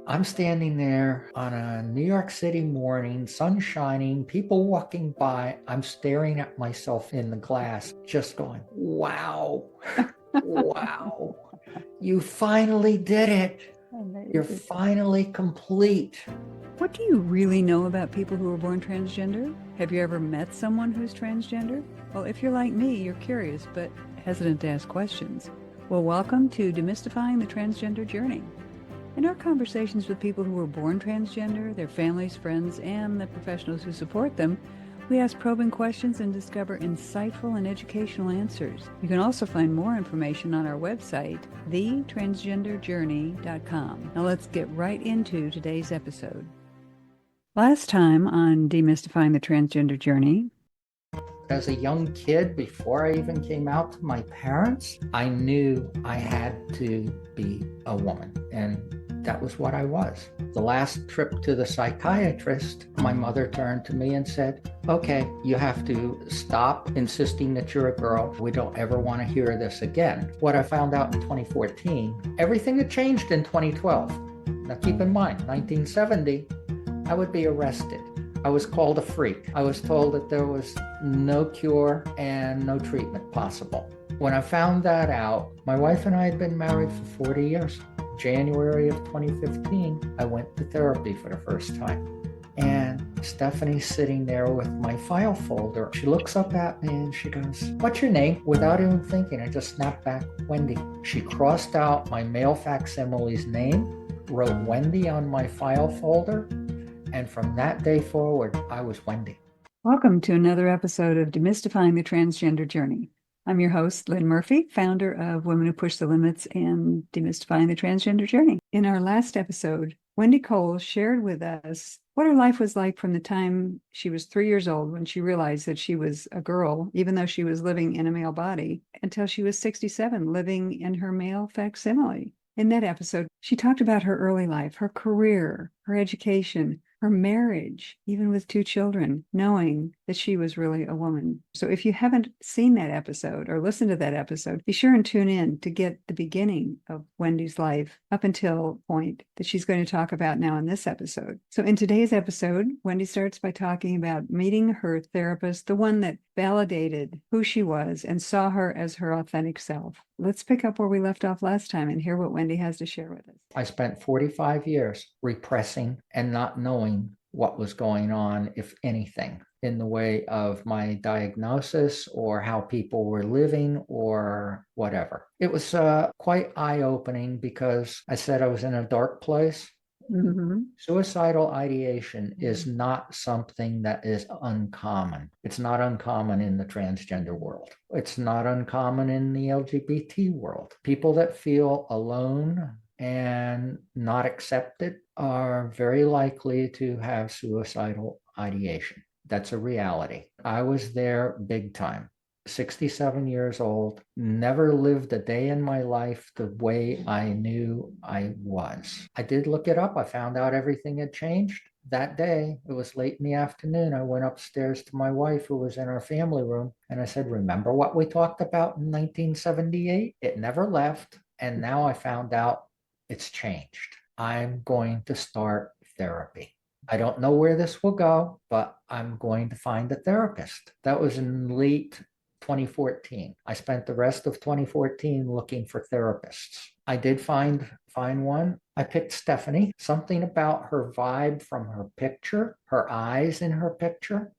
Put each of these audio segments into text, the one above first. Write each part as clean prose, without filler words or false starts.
I'm standing there on a New York City morning, sun shining, people walking by. I'm staring at myself in the glass, just going, wow, wow, you finally did it. You're Amazing. finally complete. What do you really know about people who are born transgender? Have you ever met someone who's transgender? Well, if you're like me, you're curious but hesitant to ask questions. Well, welcome to Demystifying the Transgender Journey. In our conversations with people who were born transgender, their families, friends, and the professionals who support them, we ask probing questions and discover insightful and educational answers. You can also find more information on our website, thetransgenderjourney.com. Now let's get right into today's episode. Last time on Demystifying the Transgender Journey, As a young kid, before I even came out to my parents, I knew I had to be a woman, and that was what I was. The last trip to the psychiatrist, my mother turned to me and said, okay, you have to stop insisting that you're a girl. We don't ever want to hear this again. What I found out in 2014, everything had changed in 2012. Now keep in mind, 1970, I would be arrested. I was called a freak. I was told that there was no cure and no treatment possible. When I found that out, my wife and I had been married for 40 years. January of 2015, I went to therapy for the first time. And Stephanie's sitting there with my file folder. She looks up at me and she goes, what's your name? Without even thinking, I just snapped back, Wendy. She crossed out my male facsimile's name, wrote Wendy on my file folder, and from that day forward, I was Wendy. welcome to another episode of Demystifying the Transgender Journey. I'm your host, Lynn Murphy, founder of Women Who Push the Limits and Demystifying the Transgender Journey. In our last episode, Wendy Cole shared with us what her life was like from the time she was 3 years old when she realized that she was a girl, even though she was living in a male body, until she was 67, living in her male facsimile. In that episode, she talked about her early life, her career, her education, her marriage, even with 2 children, knowing that she was really a woman. So if you haven't seen that episode or listened to that episode, be sure and tune in to get the beginning of Wendy's life up until the point that she's going to talk about now in this episode. So in today's episode, Wendy starts by talking about meeting her therapist, the one that validated who she was and saw her as her authentic self. Let's pick up where we left off last time and hear what Wendy has to share with us. I spent 45 years repressing and not knowing what was going on, if anything, in the way of my diagnosis or how people were living or whatever. It was quite eye-opening because I said I was in a dark place. Mm-hmm. Suicidal ideation is not something that is uncommon. It's not uncommon in the transgender world. It's not uncommon in the LGBT world. People that feel alone and not accepted are very likely to have suicidal ideation. That's a reality. I was there big time. 67 years old, never lived a day in my life the way I knew I was. I did look it up. I found out everything had changed. That day, it was late in the afternoon. I went upstairs to my wife, who was in our family room, and I said, remember what we talked about in 1978? It never left. And now I found out it's changed. I'm going to start therapy. I don't know where this will go, but I'm going to find a therapist. That was in late 2014. I spent the rest of 2014 looking for therapists. I did find one. I picked Stephanie. Something about her vibe from her picture, her eyes in her picture,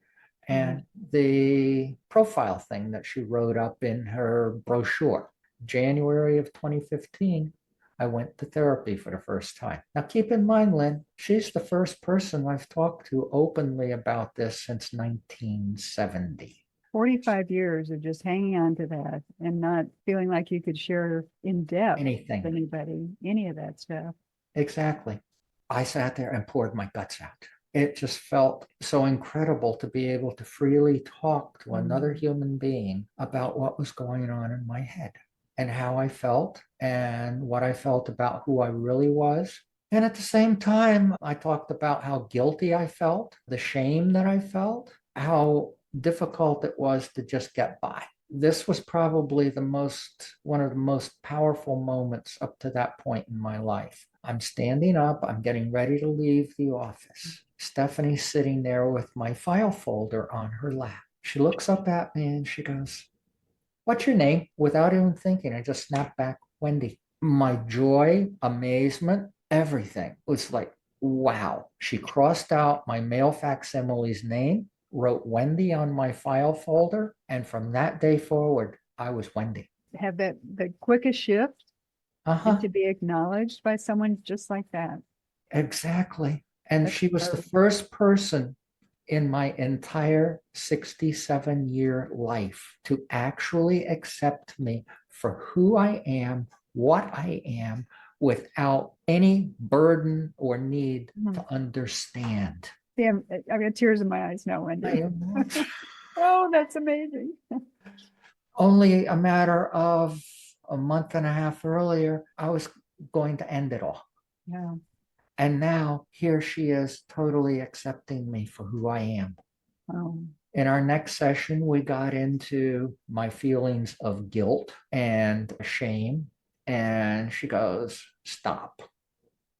and the profile thing that she wrote up in her brochure. January of 2015, I went to therapy for the first time. Now, keep in mind, Lynn, she's the first person I've talked to openly about this since 1970. 45 years of just hanging on to that and not feeling like you could share in depth with Anything. anybody, any of that stuff. Exactly. I sat there and poured my guts out. It just felt so incredible to be able to freely talk to another human being about what was going on in my head and how I felt and what I felt about who I really was. And at the same time, I talked about how guilty I felt, the shame that I felt, how difficult it was to just get by. This was probably one of the most powerful moments up to that point in my life. I'm standing up. I'm getting ready to leave the office. Stephanie's sitting there with my file folder on her lap. She looks up at me and she goes, "What's your name?" Without even thinking, I just snapped back, "Wendy." My joy, amazement, everything was like, wow. She crossed out my male facsimile's name, wrote Wendy on my file folder. And from that day forward, I was Wendy. Have that the quickest shift and Uh-huh. to be acknowledged by someone just like that. Exactly. And That's she was the powerful. first person in my entire 67-year life to actually accept me for who I am, what I am, without any burden or need Mhm. to understand. Damn, I've got tears in my eyes now, I Wendy. am Oh, that's amazing. only a matter of a month and a half earlier, I was going to end it all. Yeah. And now here she is totally accepting me for who I am. Oh, In our next session, we got into my feelings of guilt and shame. And she goes, "Stop.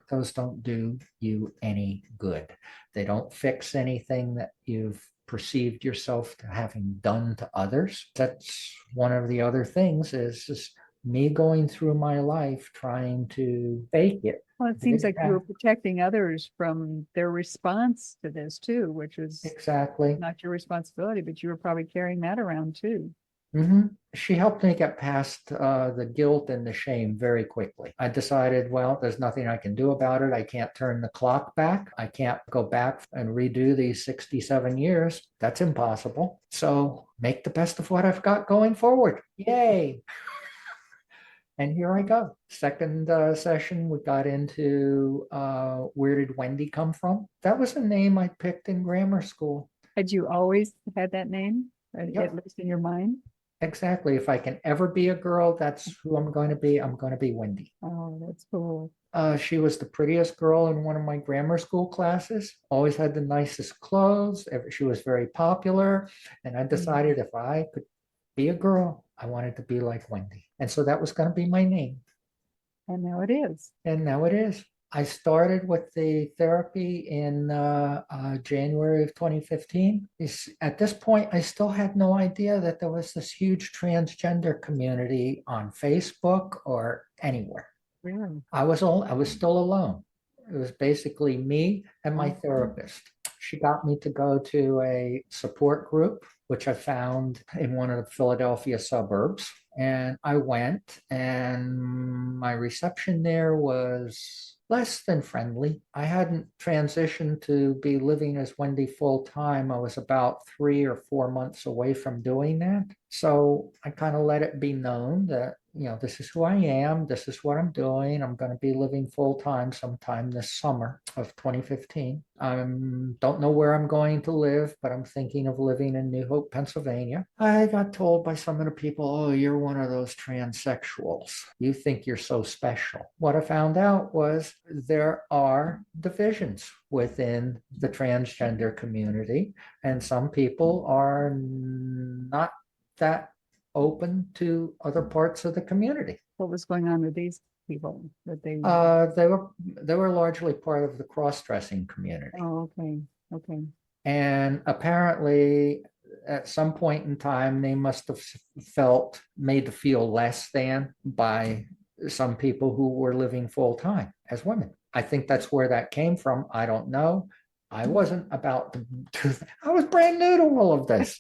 Those don't do you any good. They don't fix anything that you've perceived yourself to having done to others." That's one of the other things is just me going through my life trying to fake it. well, it seems like you were protecting others from their response to this too, which was Exactly. not your responsibility, but you were probably carrying that around too. She helped me get past the guilt and the shame very quickly. I decided, well, there's nothing I can do about it. I can't turn the clock back. I can't go back and redo these 67 years. That's impossible. So make the best of what I've got going forward. Yay. And here I go. Second session, we got into where did Wendy come from? That was a name I picked in grammar school. Had you always had that name, at Yep. least in your mind? Exactly. If I can ever be a girl, that's who I'm going to be. I'm going to be Wendy. Oh, that's cool. She was the prettiest girl in one of my grammar school classes, always had the nicest clothes. She was very popular. And I decided if I could be a girl, I wanted to be like Wendy. And so that was going to be my name. And now it is. And now it is. I started with the therapy in January of 2015. At this point, I still had no idea that there was this huge transgender community on Facebook or anywhere. Really? I was still alone. It was basically me and my Oh, therapist. She got me to go to a support group, which I found in one of the Philadelphia suburbs. And I went, and my reception there was less than friendly. I hadn't transitioned to be living as Wendy full time. I was about 3 or 4 months away from doing that. So I kind of let it be known that, this is who I am. This is what I'm doing. I'm going to be living full time sometime this summer of 2015. I don't know where I'm going to live, but I'm thinking of living in New Hope, Pennsylvania. I got told by some of the people, "Oh, you're one of those transsexuals. You think you're so special." What I found out was there are divisions within the transgender community, and some people are not that open to other parts of the community. what was going on with these people that they, They were largely part of the cross-dressing community. oh, okay. Okay. And apparently, at some point in time, they must have felt made to feel less than by some people who were living full time as women. I think that's where that came from. I don't know. I wasn't about to do that. I was brand new to all of this.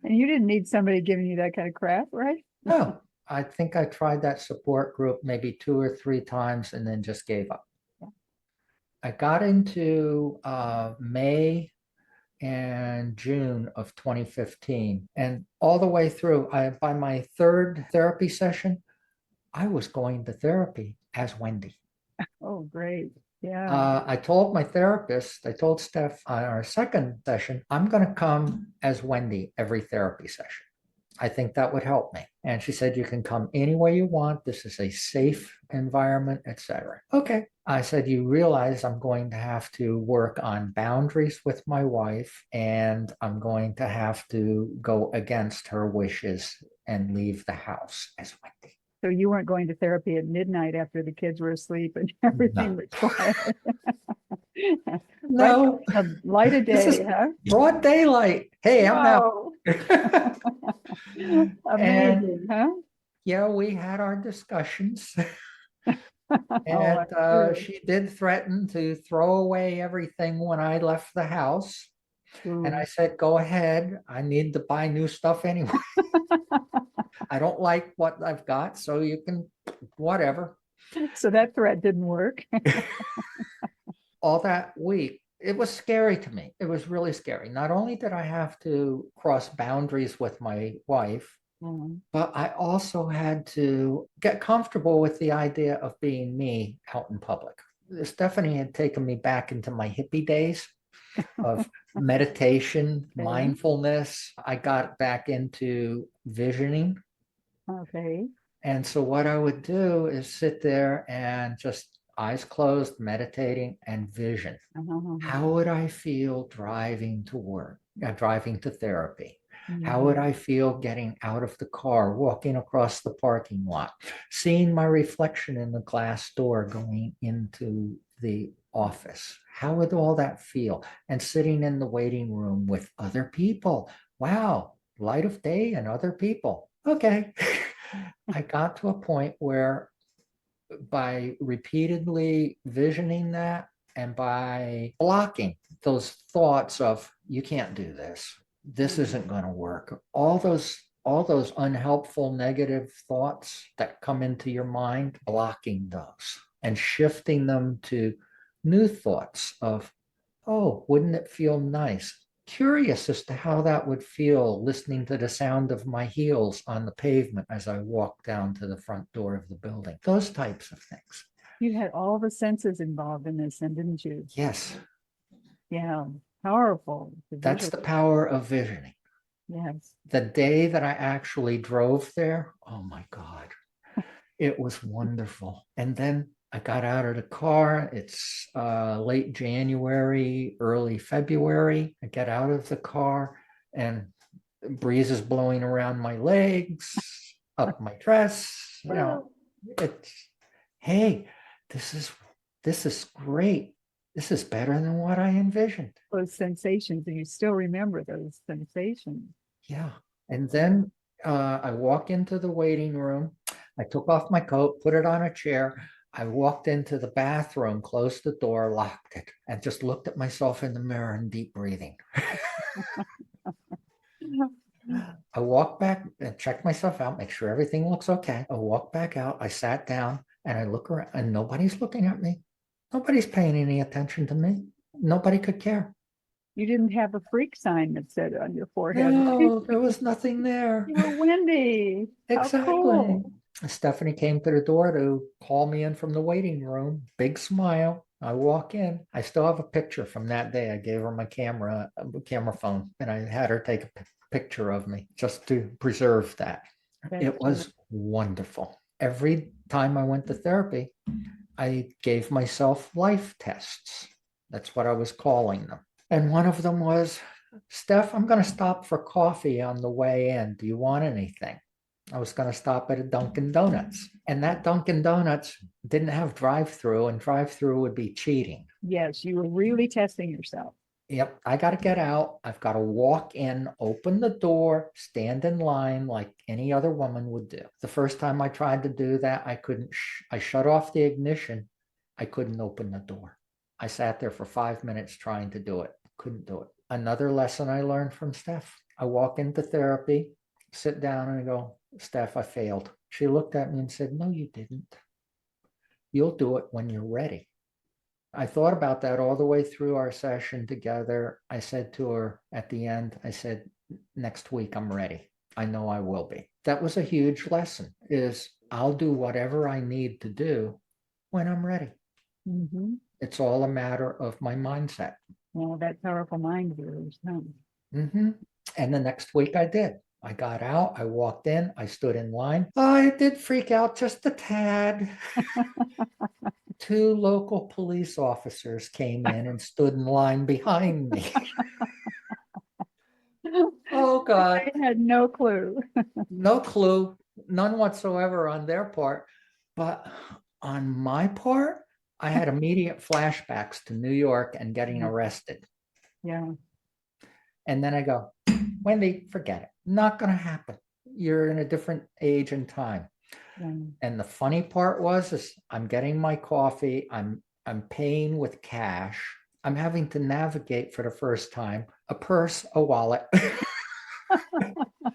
And you didn't need somebody giving you that kind of crap, right? No, I think I tried that support group maybe 2 or 3 times and then just gave up. I got into May and June of 2015. And all the way through, by my third therapy session, I was going to therapy as Wendy. Oh, great. Yeah. I told my therapist, I told Steph on our second session, I'm going to come as Wendy every therapy session. I think that would help me. And she said, you can come any way you want. This is a safe environment, etc. Okay. I said, you realize I'm going to have to work on boundaries with my wife, and I'm going to have to go against her wishes and leave the house as Wendy. So you weren't going to therapy at midnight after the kids were asleep and everything No, was quiet. Right no, in the light of this is day, huh? broad daylight. Hey, I'm out. Whoa. And Amazing, huh? yeah, we had our discussions. Oh, And I'm sure. she did threaten to throw away everything when I left the house. And I Ooh. said, go ahead. I need to buy new stuff anyway. I don't like what I've got, so you can, whatever. So that threat didn't work. All that week, it was scary to me. It was really scary. Not only did I have to cross boundaries with my wife, Mhm. but I also had to get comfortable with the idea of being me out in public. Stephanie had taken me back into my hippie days of meditation, Okay. mindfulness. I got back into visioning. Okay. And so what I would do is sit there and just eyes closed, meditating and vision. Uh-huh. How would I feel driving to work, driving to therapy? How would Mhm. I feel getting out of the car, walking across the parking lot, seeing my reflection in the glass door going into the office? How would all that feel? And sitting in the waiting room with other people. Wow, light of day and other people. Okay. I got to a point where by repeatedly visioning that and by blocking those thoughts of you can't do this isn't going to work, all those unhelpful negative thoughts that come into your mind, blocking those and shifting them to new thoughts of, oh, wouldn't it feel nice? Curious as to how that would feel listening to the sound of my heels on the pavement as I walk down to the front door of the building. Those types of things. You had all the senses involved in this, and didn't you? Yes, Yeah. Powerful to that's the visualize. power of visioning. Yes. The day that I actually drove there, oh my God, it was wonderful. And then I got out of the car. It's late January, early February. I get out of the car and breeze is blowing around my legs, up my dress. It's, hey, this is this is great. This is better than what I envisioned. Those sensations, and you still remember those sensations. Yeah. And then I walk into the waiting room. I took off my coat, put it on a chair. I walked into the bathroom, closed the door, locked it, and just looked at myself in the mirror and deep breathing. I walked back and checked myself out, make sure everything looks okay. I walked back out. I sat down and I look around and nobody's looking at me. Nobody's paying any attention to me. Nobody could care. You didn't have a freak sign that said on your forehead. No, there was nothing there. You were Wendy. How Exactly. cool. Stephanie came to the door to call me in from the waiting room. Big smile. I walk in. I still have a picture from that day. I gave her my camera phone, and I had her take a picture of me just to preserve that. That's It was wonderful. Every time I went to therapy, I gave myself life tests. That's what I was calling them. And one of them was, Steph, I'm going to stop for coffee on the way in. Do you want anything? I was going to stop at a Dunkin' Donuts. And that Dunkin' Donuts didn't have drive-through, and drive-through would be cheating. yes, you were really testing yourself. Yep, I got to get out. I've got to walk in, open the door, stand in line like any other woman would do. The first time I tried to do that, I couldn't. I shut off the ignition. I couldn't open the door. I sat there for 5 minutes trying to do it. Couldn't do it. Another lesson I learned from Steph. I walk into therapy, sit down, and I go, Steph, I failed. She looked at me and said, no, you didn't. You'll do it when you're ready. I thought about that all the way through our session together. I said to her at the end, I said, next week I'm ready. I know I will be. That was a huge lesson, is I'll do whatever I need to do when I'm ready. Mm-hmm. It's all a matter of my mindset. Well, that powerful mind of yours. Huh? Mm-hmm. And the next week I did. I got out, I walked in, I stood in line. I did freak out just a tad. Two local police officers came in and stood in line behind me. Oh God, I had no clue. no clue. none whatsoever on their part. But on my part, I had immediate flashbacks to New York and getting arrested. Yeah. And then I go, Wendy, forget it. Not going to happen. You're in a different age and time. Yeah. And the funny part is I'm getting my coffee. I'm paying with cash. I'm having to navigate for the first time a purse, a wallet,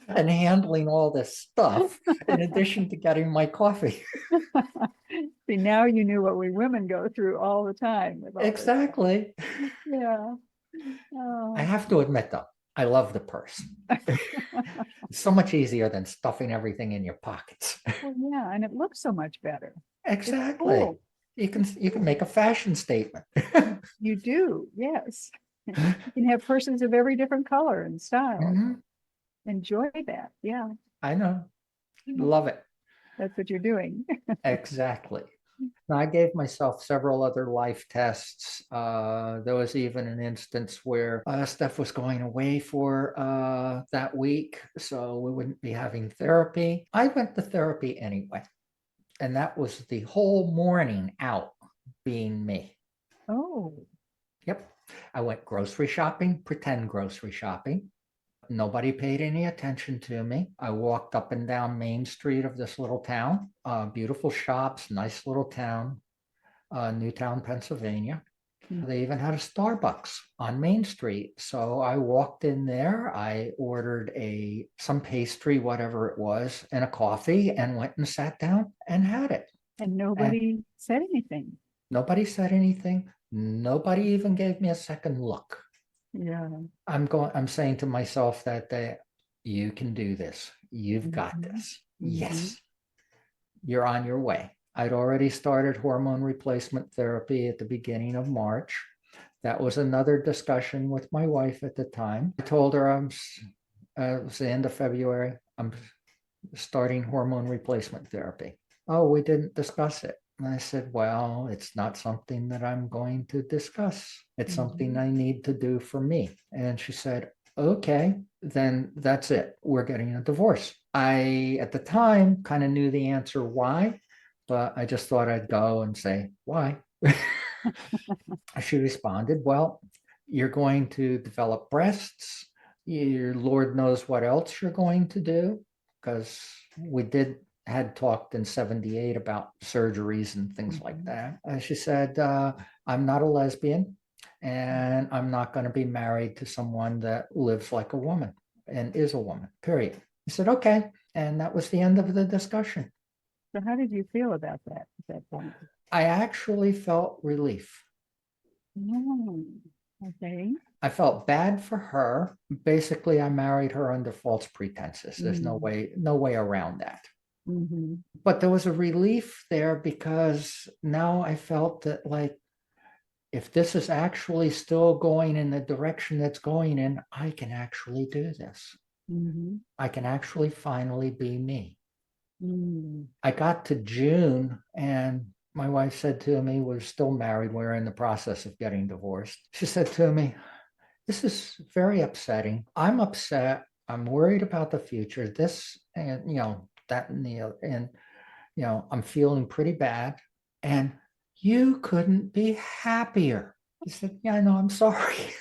and handling all this stuff in addition to getting my coffee. See, now you knew what we women go through all the time. With all this. Exactly. Yeah. I Oh. have to admit, though, I love the purse. It's so much easier than stuffing everything in your pockets. Well, yeah, and it looks so much better. Exactly. Cool. You can make a fashion statement. You do, yes. You can have purses of every different color and style. Mhm. Enjoy that. Yeah, I know. Love it. that's what you're doing. Exactly. Now, I gave myself several other life tests. There was even an instance where Steph was going away for that week, so we wouldn't be having therapy. I went to therapy anyway, and that was the whole morning out being me. Oh. Yep. I went grocery shopping, pretend grocery shopping. Nobody paid any attention to me. I walked up and down Main Street of this little town, beautiful shops, nice little town, Newtown, Pennsylvania. They even had a Starbucks on Main Street. So I walked in there, I ordered some pastry, whatever it was, and a coffee, and went and sat down and had it. And nobody said anything. Nobody said anything. Nobody even gave me a second look. Yeah. I'm saying to myself that day, you can do this. You've got this. Yes, you're on your way. I'd already started hormone replacement therapy at the beginning of March. That was another discussion with my wife at the time. I told her it was the end of February, I'm starting hormone replacement therapy. Oh, we didn't discuss it. And I said, well, it's not something that I'm going to discuss. It's something I need to do for me. And she said, okay, then that's it. We're getting a divorce. I, at the time, kind of knew the answer why, but I just thought I'd go and say, why? She responded, well, you're going to develop breasts. Your Lord knows what else you're going to do, because we had talked in 78 about surgeries and things like that. She said, I'm not a lesbian, and I'm not going to be married to someone that lives like a woman and is a woman, period. I said, okay. And that was the end of the discussion. So how did you feel about that at that point? I actually felt relief. Okay. I felt bad for her. Basically, I married her under false pretenses. There's no way around that. But there was a relief there, because now I felt that, like, if this is actually still going in the direction that's going in, I can actually do this. I can actually finally be me. I got to June, and my wife said to me, we're still married, we're in the process of getting divorced. She said to me, this is very upsetting. I'm upset. I'm worried about the future. This and that and the other, and I'm feeling pretty bad. And you couldn't be happier. I said, yeah, I know, I'm sorry.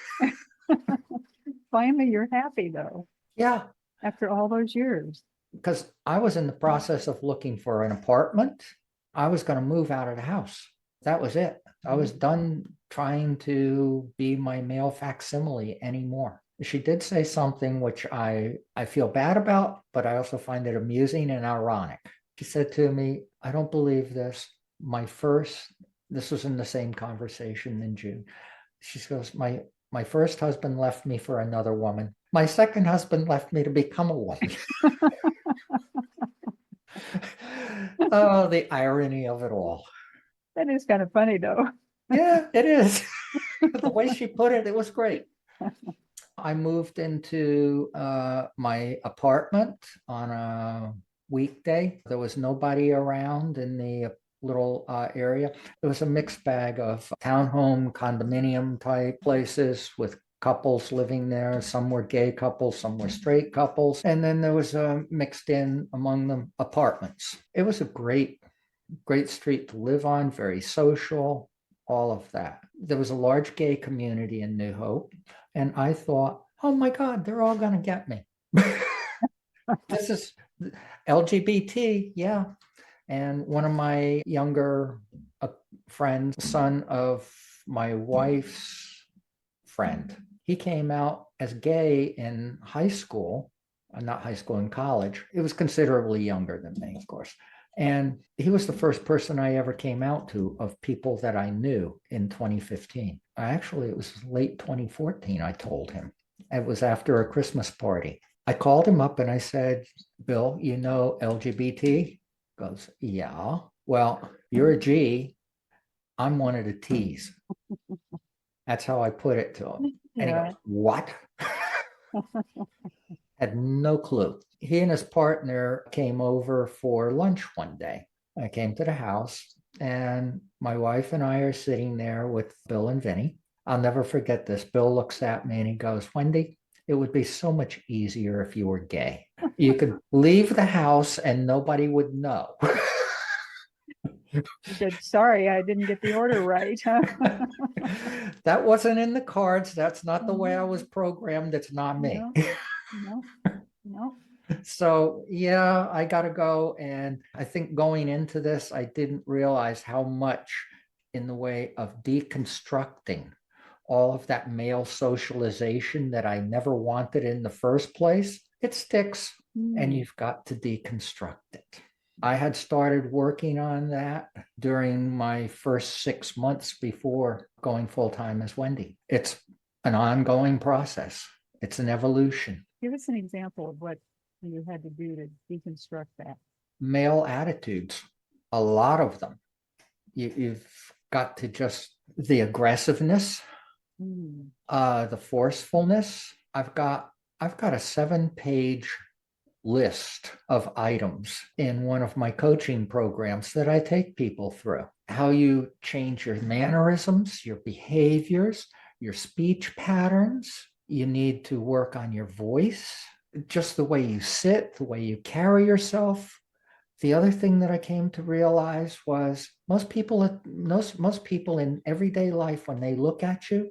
Finally, you're happy though. Yeah. After all those years. Because I was in the process of looking for an apartment. I was going to move out of the house. That was it. I was done trying to be my male facsimile anymore. She did say something which I feel bad about, but I also find it amusing and ironic. She said to me, I don't believe this. This was in the same conversation in June. She goes, my first husband left me for another woman. My second husband left me to become a woman. Oh, the irony of it all. That is kind of funny though. Yeah, it is. The way she put it, it was great. I moved into my apartment on a weekday. There was nobody around in the little area. It was a mixed bag of townhome, condominium type places with couples living there. Some were gay couples, some were straight couples. And then there was mixed in among them apartments. It was a great street to live on, very social, all of that. There was a large gay community in New Hope. And I thought, oh my God, they're all going to get me. This is LGBT, yeah. And one of my younger friends, son of my wife's friend, he came out as gay in high school, not high school, in college. It was considerably younger than me, of course. And he was the first person I ever came out to of people that I knew in 2015. Actually, it was late 2014, I told him. It was after a Christmas party. I called him up and I said, Bill, you know LGBT? He goes, yeah. Well, you're a G. I'm one of the T's. That's how I put it to him. And he goes, what? Had no clue. He and his partner came over for lunch one day. I came to the house and my wife and I are sitting there with Bill and Vinny. I'll never forget this. Bill looks at me and he goes, Wendy, it would be so much easier if you were gay. You could leave the house and nobody would know. He said, sorry, I didn't get the order right. That wasn't in the cards. That's not the way I was programmed. It's not me. No. So yeah, I got to go. And I think going into this, I didn't realize how much in the way of deconstructing all of that male socialization that I never wanted in the first place, it sticks and you've got to deconstruct it. I had started working on that during my first 6 months before going full-time as Wendy. It's an ongoing process. It's an evolution. Give us an example of what you had to do to deconstruct that. Male attitudes, a lot of them. You've got to just, the aggressiveness, the forcefulness. I've got a 7-page list of items in one of my coaching programs that I take people through. How you change your mannerisms, your behaviors, your speech patterns. You need to work on your voice, just the way you sit, the way you carry yourself. The other thing that I came to realize was most people in everyday life, when they look at you,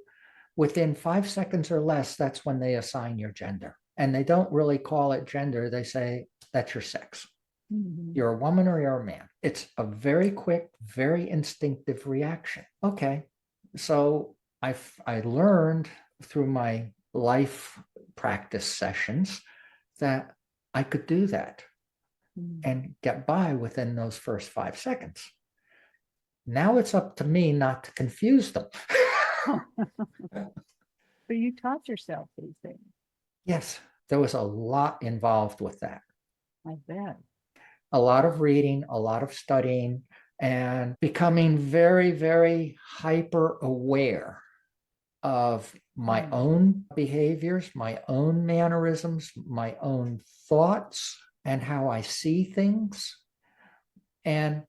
within 5 seconds or less, that's when they assign your gender. And they don't really call it gender. They say, that's your sex. You're a woman or you're a man. It's a very quick, very instinctive reaction. Okay. So I learned through my life practice sessions that I could do that and get by within those first 5 seconds. Now it's up to me not to confuse them. So you taught yourself these things. Yes, there was a lot involved with that. I bet. A lot of reading, a lot of studying, and becoming very, very hyper aware of my own behaviors, my own mannerisms, my own thoughts, and how I see things, and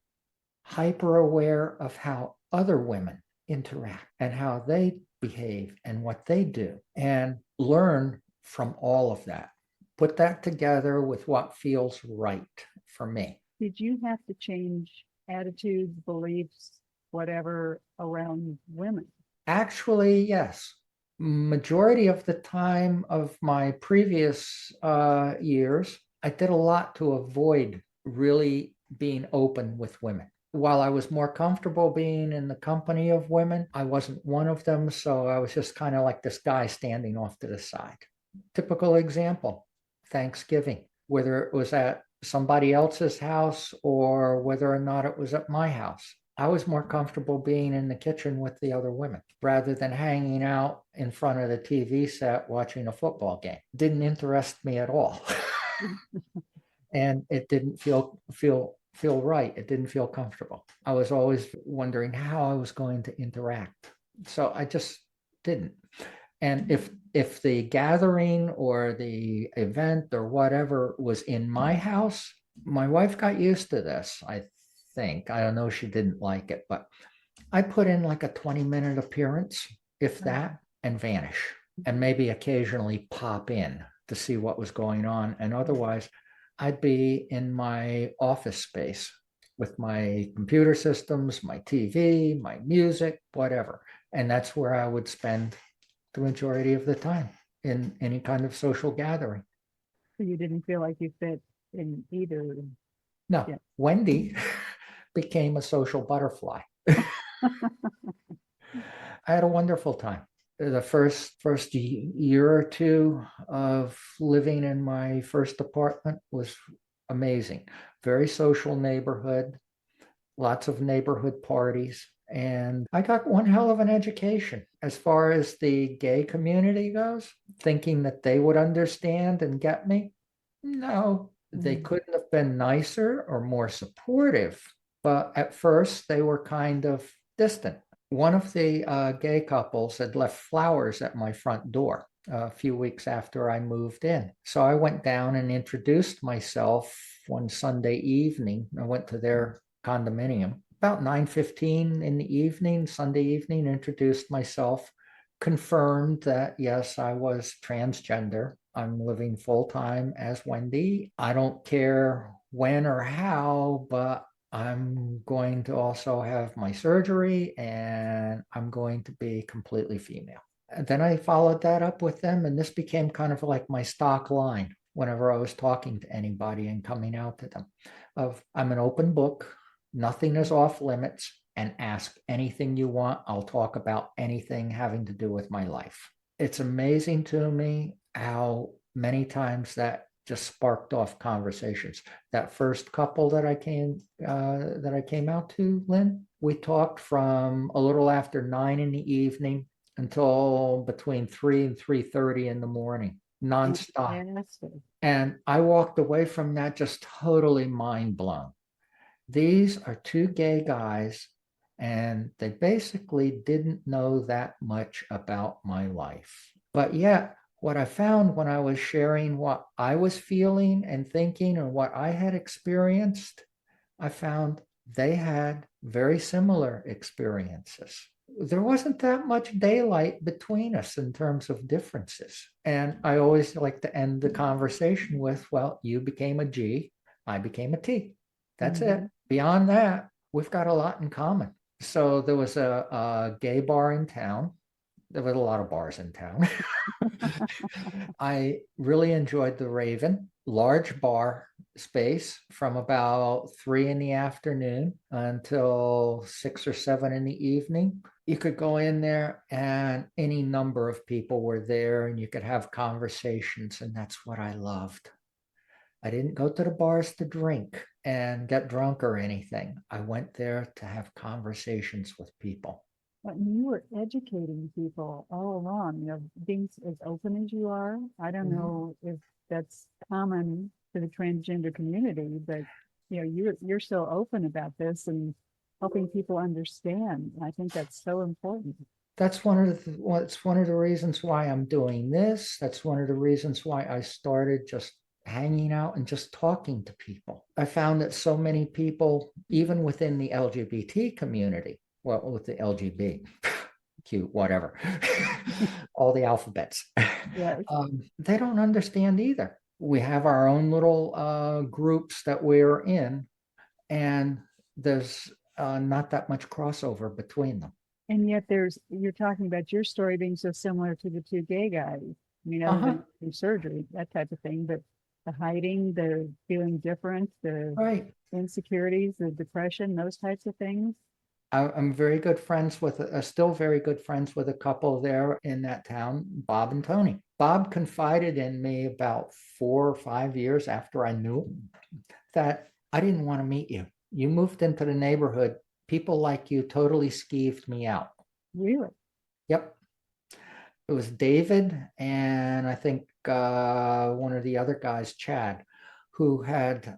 hyper aware of how other women interact and how they behave and what they do, and learn from all of that. Put that together with what feels right for me. Did you have to change attitudes, beliefs, whatever around women? Actually, yes. Majority of the time of my previous years, I did a lot to avoid really being open with women. While I was more comfortable being in the company of women, I wasn't one of them. So I was just kind of like this guy standing off to the side. Typical example, Thanksgiving, whether it was at somebody else's house or whether or not it was at my house. I was more comfortable being in the kitchen with the other women rather than hanging out in front of the TV set watching a football game. Didn't interest me at all. And it didn't feel right. It didn't feel comfortable. I was always wondering how I was going to interact. So I just didn't. And if the gathering or the event or whatever was in my house, my wife got used to this, I think. I don't know, she didn't like it, but I put in like a 20-minute appearance, if that, and vanish. and maybe occasionally pop in to see what was going on. And otherwise, I'd be in my office space with my computer systems, my TV, my music, whatever. And that's where I would spend the majority of the time in any kind of social gathering. So you didn't feel like you fit in either. No, Yeah. Wendy became a social butterfly. I had a wonderful time. The first year or two of living in my first apartment was amazing. Very social neighborhood, lots of neighborhood parties. And I got one hell of an education as far as the gay community goes, thinking that they would understand and get me. No, they couldn't have been nicer or more supportive, but at first they were kind of distant. One of the gay couples had left flowers at my front door a few weeks after I moved in. So I went down and introduced myself one Sunday evening. I went to their condominium about 9:15 in the evening, Sunday evening, introduced myself, confirmed that yes, I was transgender. I'm living full time as Wendy. I don't care when or how, but I'm going to also have my surgery and I'm going to be completely female. And then I followed that up with them, and this became kind of like my stock line whenever I was talking to anybody and coming out to them of I'm an open book, nothing is off limits, and ask anything you want. I'll talk about anything having to do with my life. It's amazing to me how many times that just sparked off conversations. That first couple that I came out to, Lynn, we talked from a little after 9 in the evening until between 3 and 3:30 in the morning, nonstop. And I walked away from that just totally mind blown. These are two gay guys, and they basically didn't know that much about my life. But yet, what I found when I was sharing what I was feeling and thinking and what I had experienced, I found they had very similar experiences. There wasn't that much daylight between us in terms of differences. And I always like to end the conversation with, well, you became a G, I became a T. That's it. Beyond that, we've got a lot in common. So there was a gay bar in town. There was a lot of bars in town. I really enjoyed the Raven, large bar space from about 3 in the afternoon until 6 or 7 in the evening. You could go in there and any number of people were there and you could have conversations. And that's what I loved. I didn't go to the bars to drink and get drunk or anything. I went there to have conversations with people. But you were educating people all along, being as open as you are. I don't know if that's common to the transgender community, but you're so open about this and helping people understand. I think that's so important. That's one of the reasons why I'm doing this. That's one of the reasons why I started just hanging out and just talking to people. I found that so many people, even within the LGBT community, well, with the LGB, cute, whatever, all the alphabets, Yes. they don't understand either. We have our own little groups that we're in, and there's not that much crossover between them. And yet you're talking about your story being so similar to the two gay guys, other than through surgery, that type of thing, but the hiding, the feeling different, the Right. insecurities, the depression, those types of things. I'm very good friends with, still very good friends with a couple there in that town, Bob and Tony. Bob confided in me about 4 or 5 years after I knew him that I didn't want to meet you. You moved into the neighborhood. People like you totally skeeved me out. Really? Yep. It was David and I think one of the other guys, Chad, who had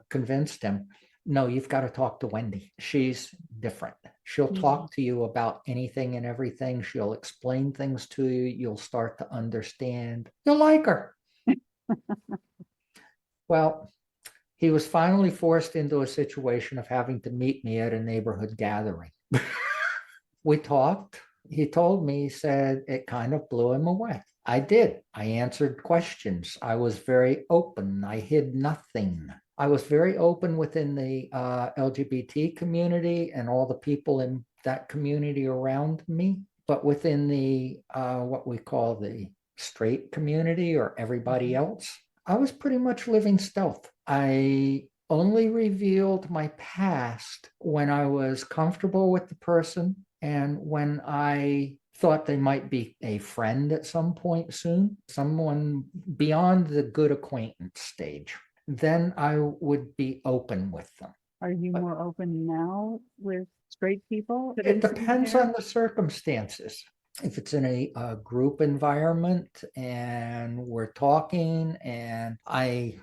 convinced him, no, you've got to talk to Wendy. She's different. She'll talk to you about anything and everything. She'll explain things to you. You'll start to understand. You'll like her. Well, he was finally forced into a situation of having to meet me at a neighborhood gathering. We talked. he told me, he said it kind of blew him away. I did. I answered questions. I was very open. I hid nothing. I was very open within the LGBT community and all the people in that community around me. But within the what we call the straight community or everybody else, I was pretty much living stealth. I only revealed my past when I was comfortable with the person and when I thought they might be a friend at some point soon, someone beyond the good acquaintance stage. Then I would be open with them. Are you But more open now with straight people? it depends on the circumstances. If it's in a group environment and we're talking and I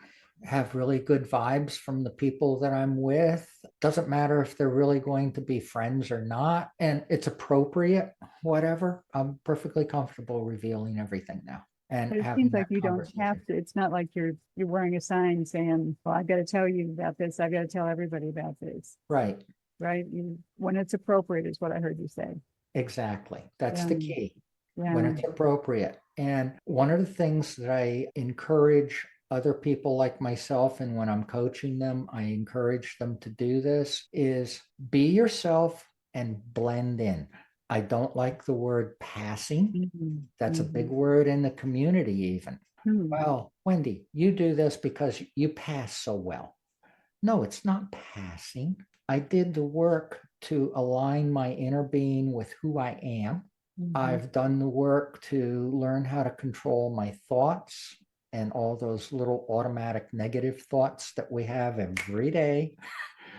have really good vibes from the people that I'm with, doesn't matter if they're really going to be friends or not, and it's appropriate, whatever, I'm perfectly comfortable revealing everything now and But it having seems like that you don't conversation. have to. It's not like you're wearing a sign saying, "Well, I've got to tell you about this. I've got to tell everybody about this." Right, Right? When it's appropriate is what I heard you say. exactly. That's Yeah, the key. When yeah. it's appropriate. And one of the things that I encourage other people like myself, and when I'm coaching them, I encourage them to do this, is be yourself and blend in. I don't like the word passing. Mhm, That's a big mhm, word in the community, even. mhm, Well, Wendy, you do this because you pass so well. No, it's not passing. I did the work to align my inner being with who I am. mhm, I've done the work to learn how to control my thoughts and all those little automatic negative thoughts that we have every day,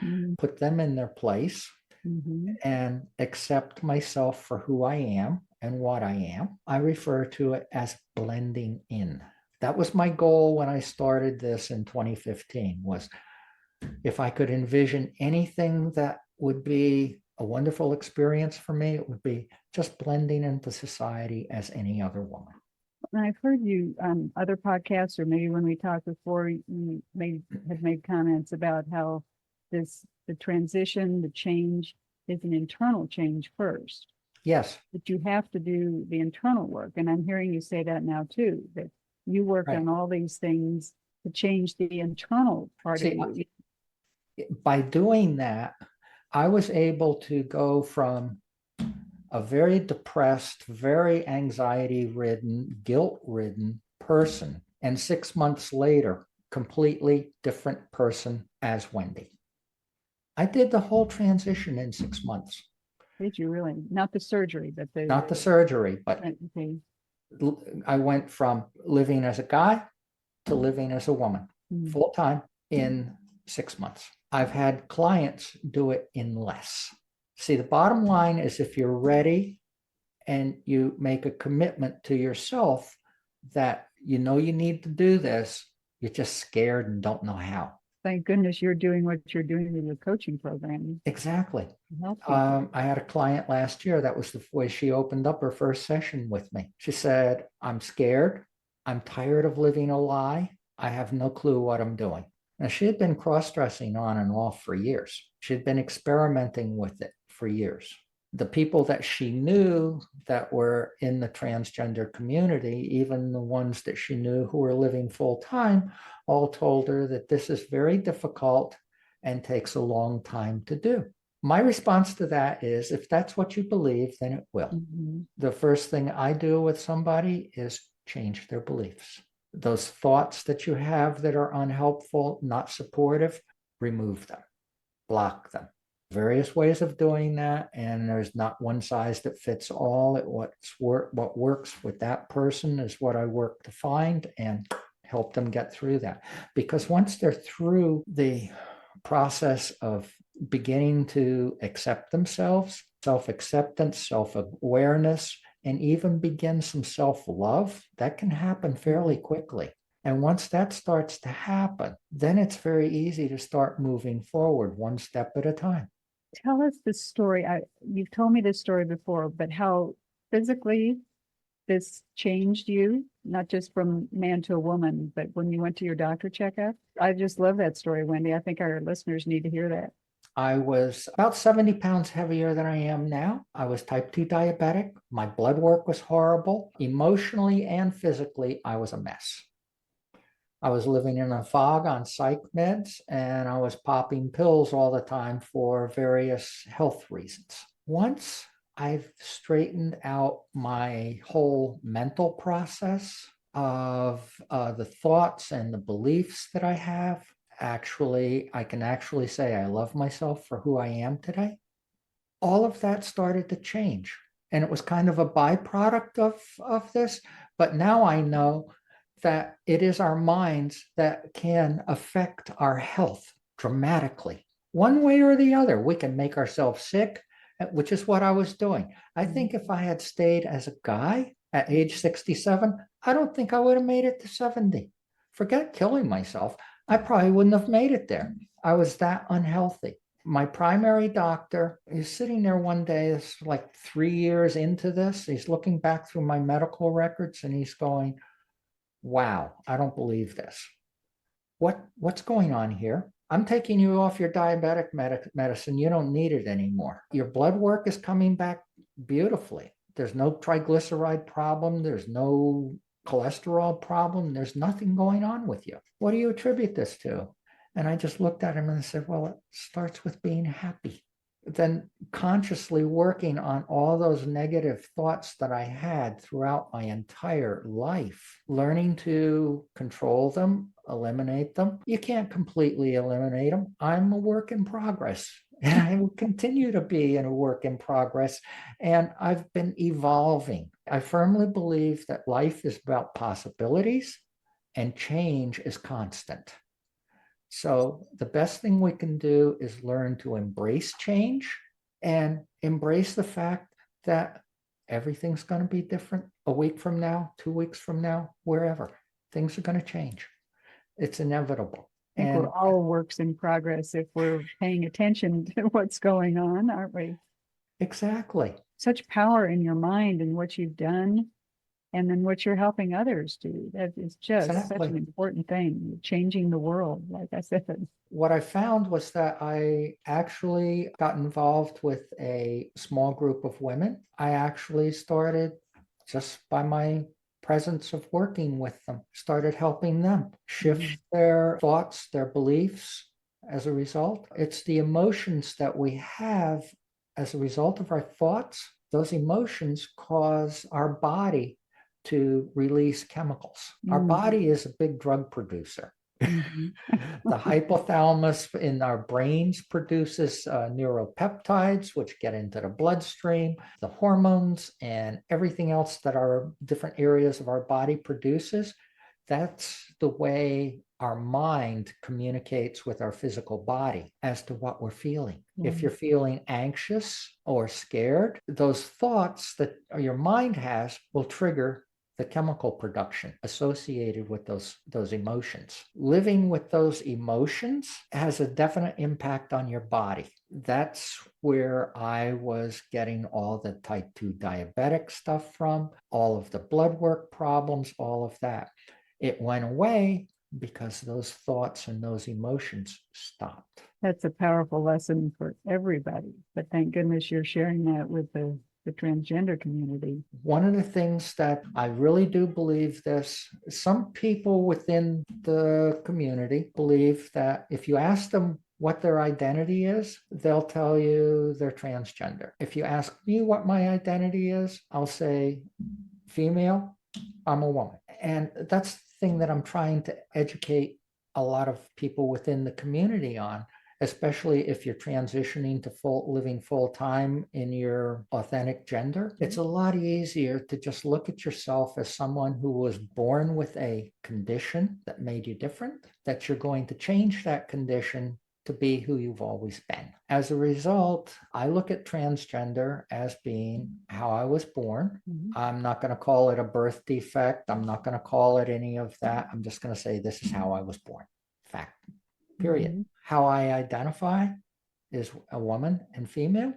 mhm, put them in their place mhm. and accept myself for who I am and what I am. I refer to it as blending in. That was my goal when I started this in 2015, was if I could envision anything that would be a wonderful experience for me, it would be just blending into society as any other woman. And I've heard you on other podcasts, or maybe when we talked before, had made comments about how the transition, the change is an internal change first, Yes, that you have to do the internal work. And I'm hearing you say that now too, that you worked right. on all these things to change the internal part of See, you. by doing that, I was able to go from a very depressed, very anxiety ridden, guilt ridden person, and 6 months later, completely different person as Wendy. I did the whole transition in 6 months, Did you really? Not the surgery, but not the surgery, but okay. I went from living as a guy to living as a woman Mm. full time in 6 months. I've had clients do it in less. See, the bottom line is if you're ready and you make a commitment to yourself that you know you need to do this, you're just scared and don't know how. Thank goodness you're doing what you're doing in your coaching program Exactly. to help people. I had a client last year. That was the way she opened up her first session with me. She said, I'm scared. I'm tired of living a lie. I have no clue what I'm doing. Now, she had been cross dressing on and off for years. She had been experimenting with it for years. The people that she knew that were in the transgender community, even the ones that she knew who were living full time, all told her that this is very difficult and takes a long time to do. My response to that is if that's what you believe, then it will. Mhm. The first thing I do with somebody is change their beliefs. Those thoughts that you have that are unhelpful, not supportive, remove them, block them. Various ways of doing that, and there's not one size that fits all. What works with that person is what I work to find and help them get through that. Because once they're through the process of beginning to accept themselves, self-acceptance, self-awareness, and even begin some self-love, that can happen fairly quickly. And once that starts to happen, then it's very easy to start moving forward one step at a time. Tell us the story. You've told me this story before, but how physically this changed you, not just from man to a woman, but when you went to your doctor checkup. I just love that story, Wendy. I think our listeners need to hear that. I was about 70 pounds heavier than I am now. I was type 2 diabetic. My blood work was horrible. Emotionally and physically, I was a mess. I was living in a fog on psych meds, and I was popping pills all the time for various health reasons. Once I've straightened out my whole mental process of the thoughts and the beliefs that I have, I can actually say I love myself for who I am today. All of that started to change. And it was kind of a byproduct of this. But now I know that it is our minds that can affect our health dramatically. One way or the other, we can make ourselves sick, which is what I was doing. I think if I had stayed as a guy at age 67, I don't think I would have made it to 70. Forget killing myself. I probably wouldn't have made it there. I was that unhealthy. My primary doctor is sitting there one day, it's like 3 years into this. He's looking back through my medical records and he's going, wow, I don't believe this. What's going on here? I'm taking you off your diabetic medicine. You don't need it anymore. Your blood work is coming back beautifully. There's no triglyceride problem. There's no cholesterol problem. There's nothing going on with you. What do you attribute this to? And I just looked at him and I said, well, it starts with being happy. Then consciously working on all those negative thoughts that I had throughout my entire life, learning to control them, eliminate them. You can't completely eliminate them. I'm a work in progress. And I will continue to be in a work in progress. And I've been evolving. I firmly believe that life is about possibilities and change is constant. So the best thing we can do is learn to embrace change and embrace the fact that everything's going to be different a week from now, 2 weeks from now, wherever. Things are going to change. It's inevitable. I think we're all works in progress if we're paying attention to what's going on, aren't we? Exactly. Such power in your mind and what you've done, and then what you're helping others do. That is just such an important thing. You're changing the world, like I said. What I found was that I actually got involved with a small group of women. I actually started just by my presence of working with them, started helping them shift their thoughts, their beliefs as a result. It's the emotions that we have as a result of our thoughts. Those emotions cause our body to release chemicals. Our body is a big drug producer. The hypothalamus in our brains produces neuropeptides, which get into the bloodstream, the hormones, and everything else that our different areas of our body produces. That's the way our mind communicates with our physical body as to what we're feeling. If you're feeling anxious or scared, those thoughts that your mind has will trigger the chemical production associated with those emotions. Living with those emotions has a definite impact on your body. That's where I was getting all the type 2 diabetic stuff from, all of the blood work problems, all of that. It went away because those thoughts and those emotions stopped. That's a powerful lesson for everybody. But thank goodness you're sharing that with the transgender community. One of the things that I really do believe this, some people within the community believe that if you ask them what their identity is, they'll tell you they're transgender. If you ask me what my identity is, I'll say female, I'm a woman. And that's the thing that I'm trying to educate a lot of people within the community on, especially if you're transitioning to living full time in your authentic gender. It's a lot easier to just look at yourself as someone who was born with a condition that made you different, that you're going to change that condition to be who you've always been. As a result, I look at transgender as being how I was born. I'm not going to call it a birth defect. I'm not going to call it any of that. I'm just going to say this is how I was born. Fact. Period. How I identify is a woman and female.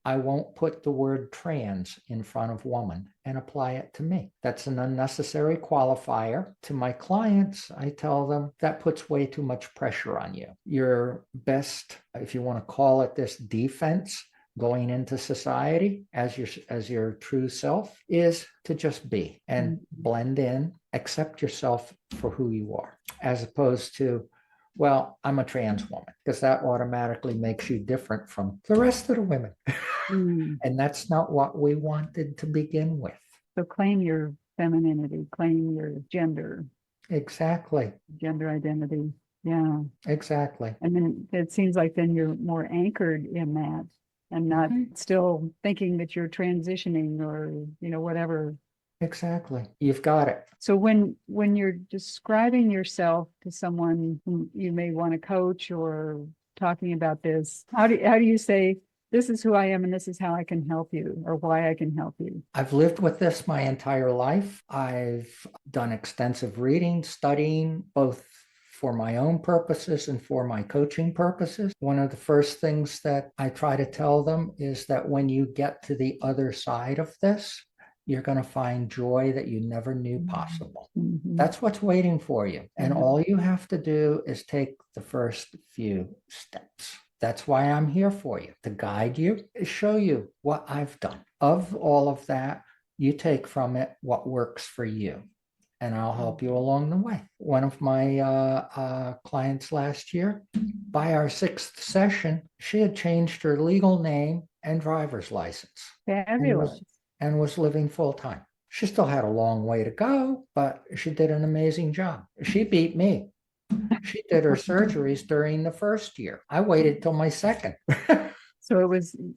I won't put the word trans in front of woman and apply it to me. That's an unnecessary qualifier. To my clients, I tell them that puts way too much pressure on you. Your best, if you want to call it this, defense going into society as your true self is to just be and blend in, accept yourself for who you are, as opposed to, well, I'm a trans woman, because that automatically makes you different from the rest of the women. And that's not what we wanted to begin with. So claim your femininity, claim your gender. Exactly. Gender identity. Yeah. Exactly. And then it seems like then you're more anchored in that and not still thinking that you're transitioning or, whatever. Exactly. You've got it. So when you're describing yourself to someone who you may want to coach or talking about this, how do you say, this is who I am and this is how I can help you, or why I can help you? I've lived with this my entire life. I've done extensive reading, studying, both for my own purposes and for my coaching purposes. One of the first things that I try to tell them is that when you get to the other side of this, you're going to find joy that you never knew possible. That's what's waiting for you. And all you have to do is take the first few steps. That's why I'm here for you, to guide you, show you what I've done. Of all of that, you take from it what works for you, and I'll help you along the way. One of my clients last year, by our 6th session, she had changed her legal name and driver's license. Fabulous. And was living full time. She still had a long way to go, but she did an amazing job. She beat me. She did her surgeries during the first year. I waited till my second. So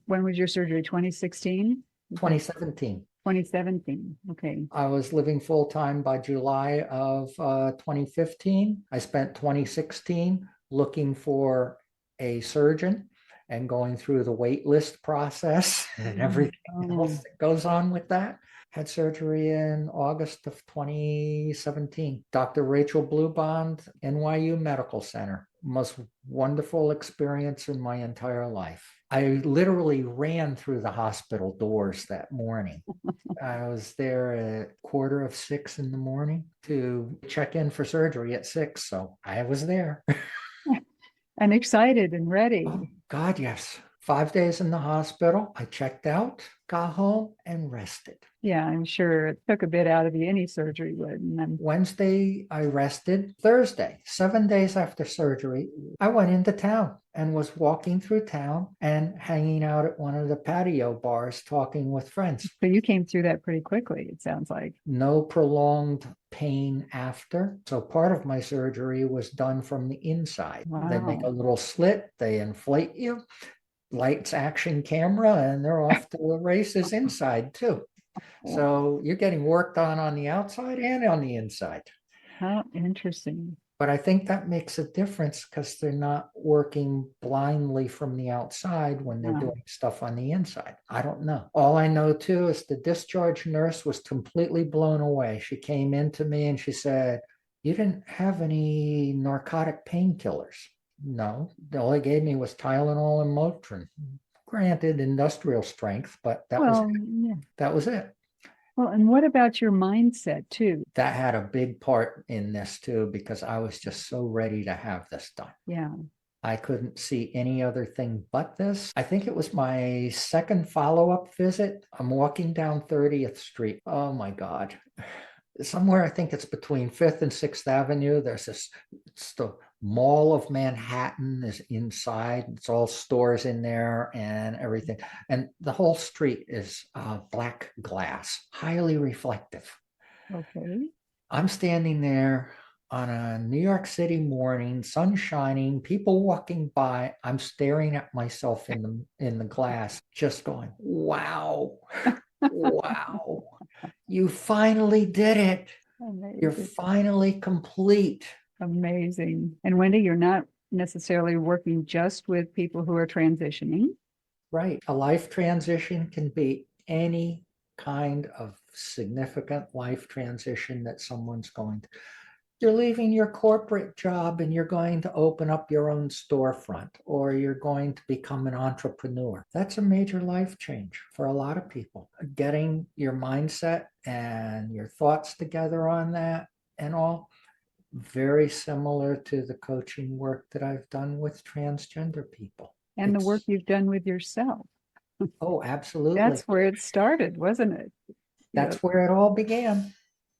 when was your surgery? 2016? 2017. 2017. Okay. I was living full time by July of 2015. I spent 2016 looking for a surgeon and going through the wait list process and everything else that goes on with that. Had surgery in August of 2017. Dr. Rachel Bluebond, NYU Medical Center. Most wonderful experience in my entire life. I literally ran through the hospital doors that morning. I was there at 5:45 in the morning to check in for surgery at 6. So I was there. And excited and ready. Oh, God, yes. 5 days in the hospital. I checked out, got home, and rested. Yeah, I'm sure it took a bit out of you. Any surgery would. And then Wednesday, I rested. Thursday, 7 days after surgery, I went into town and was walking through town and hanging out at one of the patio bars talking with friends. So you came through that pretty quickly, it sounds like. No prolonged pain after. So part of my surgery was done from the inside. Wow. They make a little slit, they inflate you, lights, action, camera, and they're off to the races inside too. So you're getting worked on the outside and on the inside. How interesting. But I think that makes a difference because they're not working blindly from the outside when they're doing stuff on the inside. I don't know. All I know too is the discharge nurse was completely blown away. She came into me and she said, "You didn't have any narcotic painkillers." No, all they gave me was Tylenol and Motrin. Granted, industrial strength, but that was it. Well, and what about your mindset too? That had a big part in this too, because I was just so ready to have this done. Yeah. I couldn't see any other thing but this. I think it was my second follow-up visit. I'm walking down 30th Street. Oh my God. Somewhere, I think it's between 5th and 6th Avenue. There's this, it's the Mall of Manhattan is inside. It's all stores in there and everything. And the whole street is black glass, highly reflective. Okay. I'm standing there on a New York City morning, sun shining, people walking by. I'm staring at myself in the glass, just going, wow, wow. You finally did it. Amazing. You're finally complete. Amazing. And Wendy, you're not necessarily working just with people who are transitioning. Right. A life transition can be any kind of significant life transition that someone's going to. You're leaving your corporate job and you're going to open up your own storefront, or you're going to become an entrepreneur. That's a major life change for a lot of people. Getting your mindset and your thoughts together on that and all, very similar to the coaching work that I've done with transgender people. And the work you've done with yourself. Oh, absolutely. That's where it started, wasn't it? That's where it all began.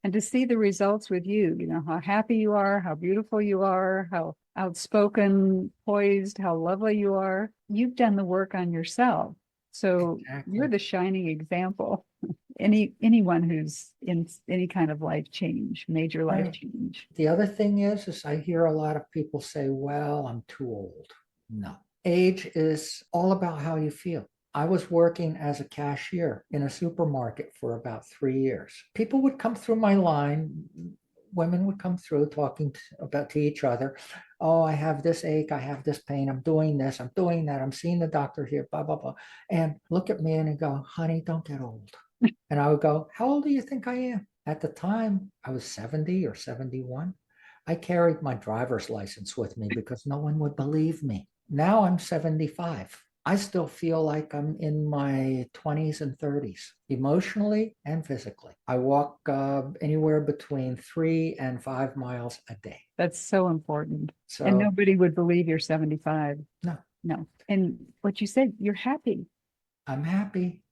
And to see the results with you, how happy you are, how beautiful you are, how outspoken, poised, how lovely you are. You've done the work on yourself. So Exactly. You're the shining example. Anyone who's in any kind of life change, major life change. The other thing is I hear a lot of people say, well, I'm too old. No. Age is all about how you feel. I was working as a cashier in a supermarket for about 3 years. People would come through my line. Women would come through talking to each other. Oh, I have this ache. I have this pain. I'm doing this. I'm doing that. I'm seeing the doctor here, blah, blah, blah. And look at me and go, honey, don't get old. And I would go, how old do you think I am? At the time, I was 70 or 71. I carried my driver's license with me because no one would believe me. Now I'm 75. I still feel like I'm in my 20s and 30s, emotionally and physically. I walk anywhere between 3 and 5 miles a day. That's so important. So, and nobody would believe you're 75. No. And what you said, you're happy. I'm happy.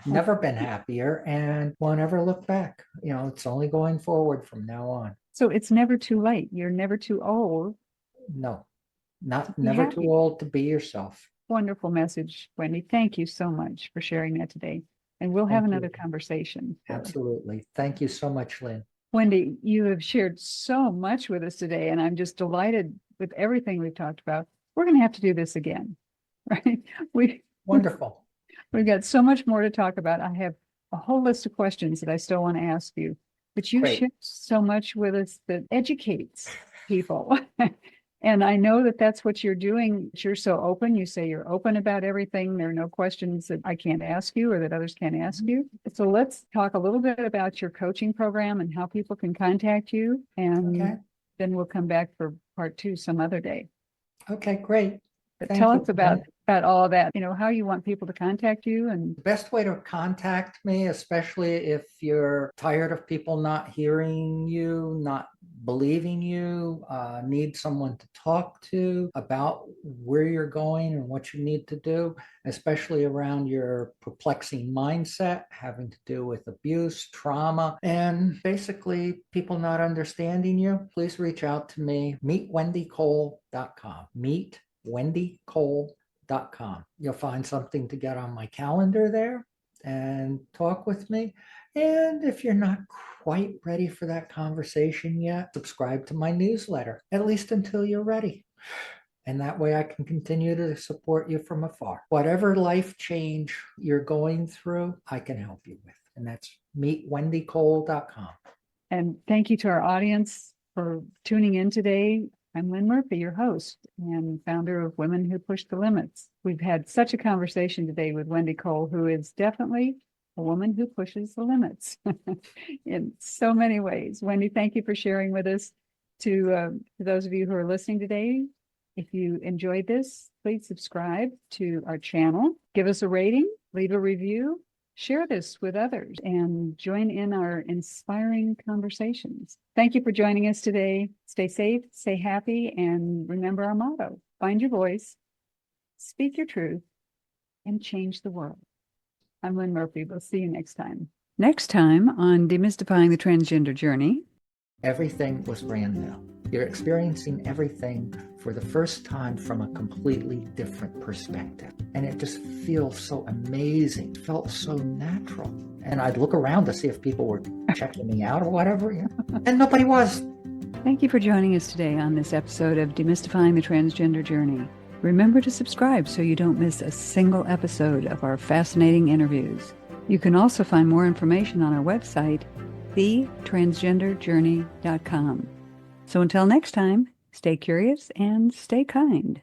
Never been happier, and won't ever look back. It's only going forward from now on. So it's never too late. You're never too old. No, never too old to be yourself. Wonderful message, Wendy. Thank you so much for sharing that today. And we'll have another conversation. Absolutely. Thank you so much, Lynn. Wendy, you have shared so much with us today, and I'm just delighted with everything we've talked about. We're going to have to do this again, right? Wonderful. We've got so much more to talk about. I have a whole list of questions that I still want to ask you, but you share so much with us that educates people. And I know that that's what you're doing. You're so open. You say you're open about everything. There are no questions that I can't ask you or that others can't ask you. So let's talk a little bit about your coaching program and how people can contact you. And then we'll come back for part 2 some other day. Okay, great. But tell us about all of that, how you want people to contact you. And the best way to contact me, especially if you're tired of people not hearing you, not believing you, need someone to talk to about where you're going and what you need to do, especially around your perplexing mindset having to do with abuse, trauma, and basically people not understanding you, please reach out to me. meetwendycole.com. meetwendycole.com. You'll find something to get on my calendar there and talk with me. And if you're not quite ready for that conversation yet, subscribe to my newsletter, at least until you're ready. And that way I can continue to support you from afar. Whatever life change you're going through, I can help you with. And that's meetwendycole.com. And thank you to our audience for tuning in today. I'm Lynn Murphy, your host and founder of Women Who Push the Limits. We've had such a conversation today with Wendy Cole, who is definitely a woman who pushes the limits in so many ways. Wendy, thank you for sharing with us. To those of you who are listening today, if you enjoyed this, please subscribe to our channel, give us a rating, leave a review, share this with others, and join in our inspiring conversations. Thank you for joining us today. Stay safe, stay happy, and remember our motto: find your voice, speak your truth, and change the world. I'm Lynn Murphy. We'll see you next time. Next time on Demystifying the Transgender Journey. Everything was brand new. You're experiencing everything for the first time from a completely different perspective. And it just feels so amazing. It felt so natural. And I'd look around to see if people were checking me out or whatever, and nobody was. Thank you for joining us today on this episode of Demystifying the Transgender Journey. Remember to subscribe so you don't miss a single episode of our fascinating interviews. You can also find more information on our website, thetransgenderjourney.com. So until next time, stay curious and stay kind.